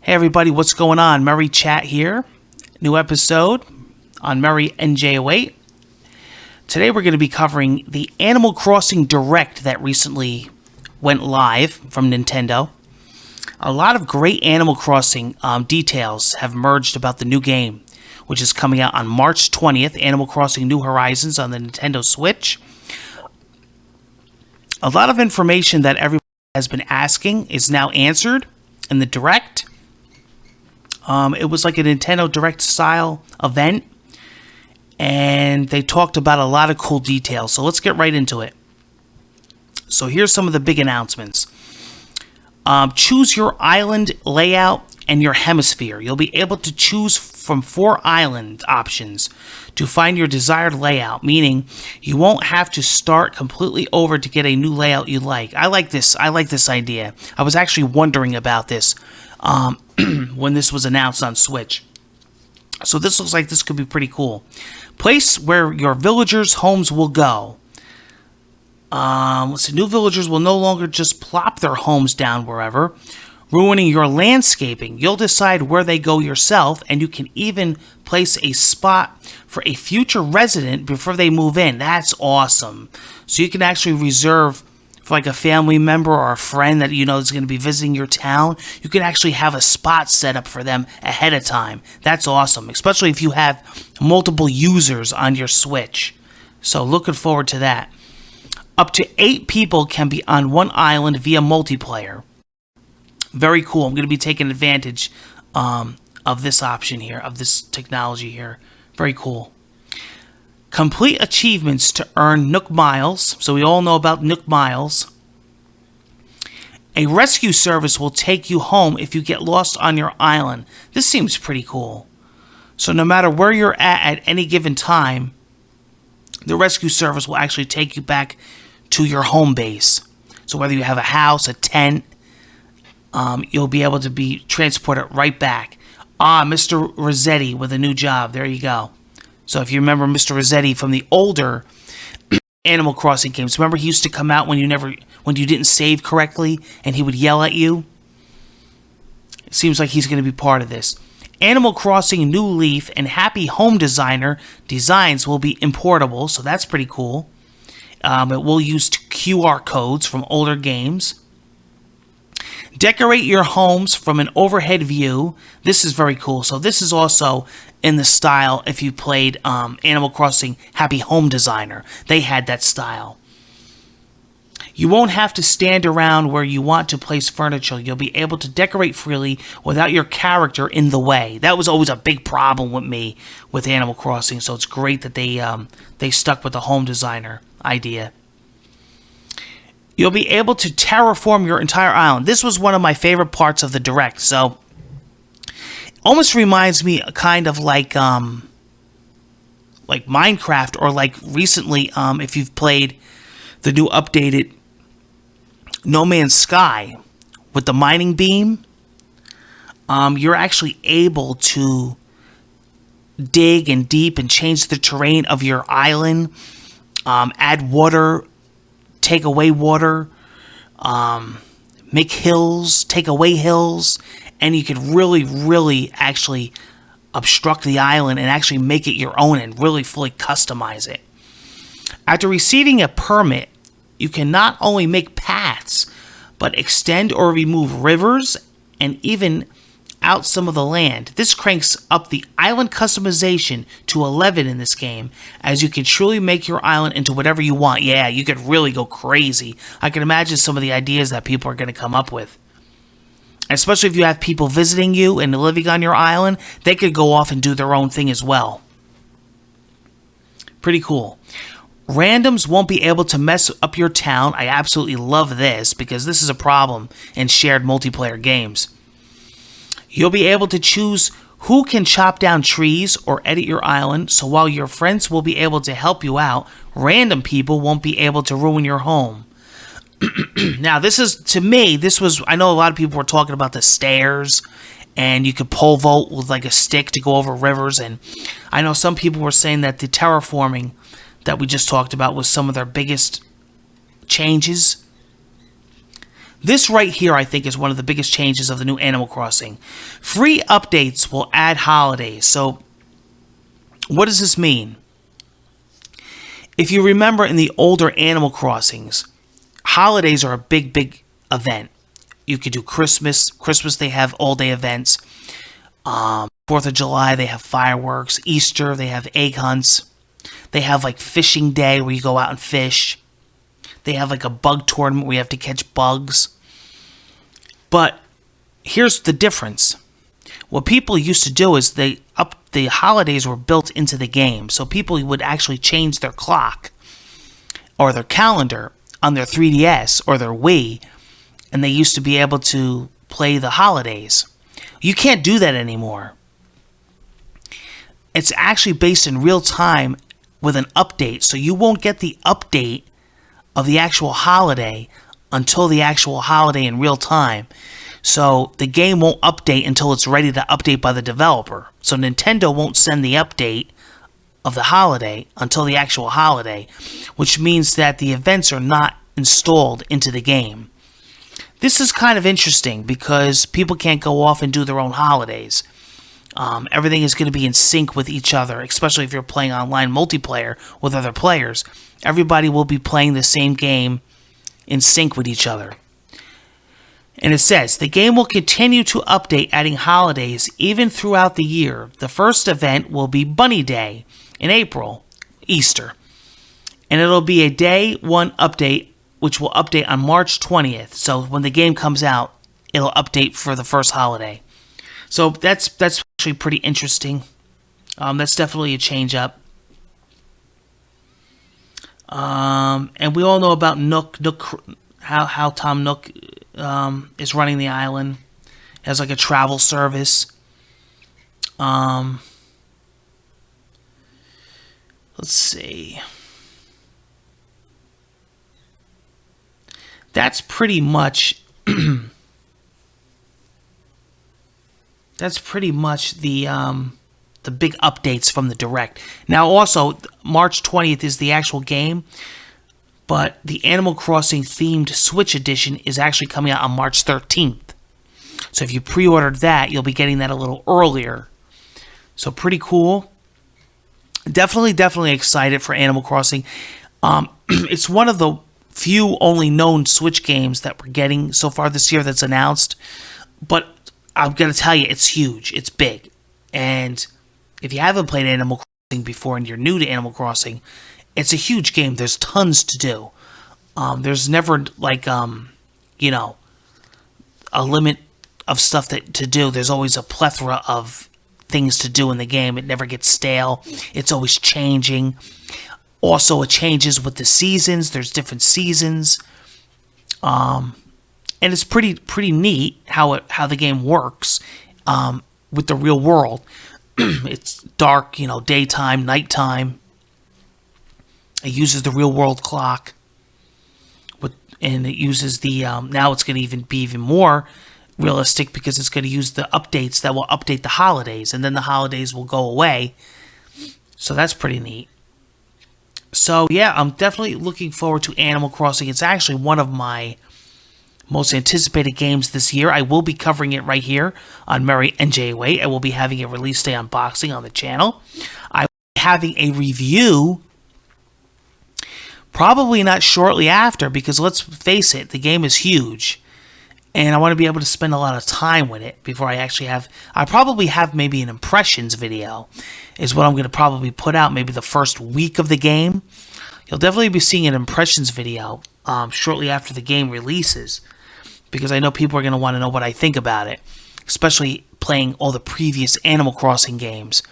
Hey everybody, what's going on? Murray Chat here. New episode on Murray NJ08. Today we're going to be covering the Animal Crossing Direct that recently went live from Nintendo. A lot of great Animal Crossing details have emerged about the new game, which is coming out on March 20th, Animal Crossing New Horizons on the Nintendo Switch. A lot of information that everyone has been asking is now answered in the Direct. It was like a Nintendo Direct style event, and they talked about a lot of cool details. So let's get right into it. So here's some of the big announcements. Choose your island layout and your hemisphere. You'll be able to choose from 4 island options to find your desired layout, meaning you won't have to start completely over to get a new layout you like. I like this idea. I was actually wondering about this when this was announced on Switch. So this looks like this could be pretty cool. Place where your villagers' homes will go. New villagers will no longer just plop their homes down wherever, ruining your landscaping. You'll decide where they go yourself, and you can even place a spot for a future resident before they move in. That's awesome. So you can actually reserve for like a family member or a friend that you know is going to be visiting your town. You can actually have a spot set up for them ahead of time. That's awesome, especially if you have multiple users on your Switch. So looking forward to that. Up to 8 people can be on one island via multiplayer. Very cool. I'm going to be taking advantage of this option here, of this technology here. Very cool. Complete achievements to earn Nook Miles. So we all know about Nook Miles. A rescue service will take you home if you get lost on your island. This seems pretty cool. So no matter where you're at any given time, the rescue service will actually take you back to your home base. So whether you have a house, a tent, you'll be able to be transported right back. Mr. Rossetti with a new job. There you go. So if you remember Mr. Rossetti from the older Animal Crossing games, remember he used to come out when you didn't save correctly, and he would yell at you? It seems like he's going to be part of this. Animal Crossing New Leaf and Happy Home Designer designs will be importable, so that's pretty cool. It will use QR codes from older games. Decorate your homes from an overhead view. This is very cool. So this is also in the style if you played Animal Crossing Happy Home Designer. They had that style. You won't have to stand around where you want to place furniture. You'll be able to decorate freely without your character in the way. That was always a big problem with me with Animal Crossing. So it's great that they stuck with the home designer idea. You'll be able to terraform your entire island. This was one of my favorite parts of the Direct. So, almost reminds me kind of like Minecraft, or like recently, if you've played the new updated No Man's Sky with the mining beam, you're actually able to dig and deep and change the terrain of your island, add water, take away water, make hills, take away hills, and you can really actually obstruct the island and actually make it your own and really fully customize it. After receiving a permit, you can not only make paths, but extend or remove rivers and even out some of the land. This cranks up the island customization to 11 in this game, as you can truly make your island into whatever you want. Yeah, you could really go crazy. I can imagine some of the ideas that people are going to come up with. Especially if you have people visiting you and living on your island, they could go off and do their own thing as well. Pretty cool. Randoms won't be able to mess up your town. I absolutely love this, because this is a problem in shared multiplayer games. You'll be able to choose who can chop down trees or edit your island, so while your friends will be able to help you out, random people won't be able to ruin your home. Now, this is, to me, I know a lot of people were talking about the stairs, and you could pole vault with like a stick to go over rivers, and I know some people were saying that the terraforming that we just talked about was some of their biggest changes. This right here, I think, is one of the biggest changes of the new Animal Crossing. Free updates will add holidays. So, what does this mean? If you remember in the older Animal Crossings, holidays are a big, big event. You could do Christmas. Christmas, they have all-day events. 4th of July, they have fireworks. Easter, they have egg hunts. They have, like, fishing day where you go out and fish. They have, like, a bug tournament where you have to catch bugs. But here's the difference. What people used to do is the holidays were built into the game. So people would actually change their clock or their calendar on their 3DS or their Wii, and they used to be able to play the holidays. You can't do that anymore. It's actually based in real time with an update, so you won't get the update of the actual holiday until the actual holiday in real time. So the game won't update until it's ready to update by the developer. So Nintendo won't send the update of the holiday until the actual holiday, which means that the events are not installed into the game. This is kind of interesting because people can't go off and do their own holidays. Everything is going to be in sync with each other, especially if you're playing online multiplayer with other players. Everybody will be playing the same game in sync with each other. And it says, the game will continue to update, adding holidays even throughout the year. The first event will be Bunny Day in April, Easter. And it'll be a day one update, which will update on March 20th. So when the game comes out, it'll update for the first holiday. So that's actually pretty interesting. That's definitely a change up. And we all know about Nook, how Tom Nook is running the island. It has like a travel service. Let's see. That's pretty much the big updates from the Direct. Now also, March 20th is the actual game, but the Animal Crossing themed Switch edition is actually coming out on March 13th. So if you pre-ordered that, you'll be getting that a little earlier. So pretty cool. Definitely excited for Animal Crossing. It's one of the few only known Switch games that we're getting so far this year that's announced. But I'm going to tell you, it's huge. It's big. And if you haven't played Animal Crossing before and you're new to Animal Crossing, it's a huge game. There's tons to do. There's never, like, a limit of stuff to do. There's always a plethora of things to do in the game. It never gets stale. It's always changing. Also, it changes with the seasons. There's different seasons. And it's pretty neat how the game works with the real world. It's dark, daytime, nighttime. It uses the real world clock, and it uses the now it's going to be even more realistic because it's going to use the updates that will update the holidays, and then the holidays will go away. So that's pretty neat. So yeah, I'm definitely looking forward to Animal Crossing. It's actually one of my most anticipated games this year. I will be covering it right here on Murray and Jay Way. I will be having a release day unboxing on the channel. I will be having a review probably not shortly after, because let's face it, the game is huge. And I want to be able to spend a lot of time with it before I actually have... I probably have maybe an impressions video is what I'm going to probably put out maybe the first week of the game. You'll definitely be seeing an impressions video shortly after the game releases, because I know people are going to want to know what I think about it, especially playing all the previous Animal Crossing games.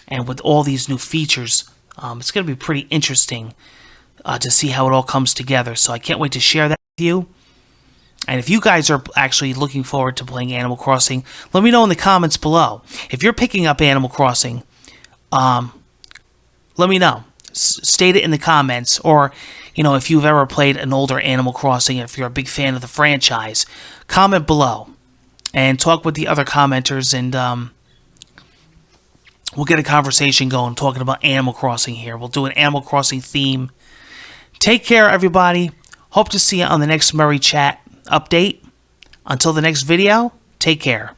And with all these new features, it's going to be pretty interesting to see how it all comes together. So I can't wait to share that with you. And if you guys are actually looking forward to playing Animal Crossing, let me know in the comments below. If you're picking up Animal Crossing, let me know. State it in the comments. Or, if you've ever played an older Animal Crossing, if you're a big fan of the franchise, comment below. And talk with the other commenters, and we'll get a conversation going talking about Animal Crossing here. We'll do an Animal Crossing theme. Take care, everybody. Hope to see you on the next Murray Chat. update. Until the next video, take care.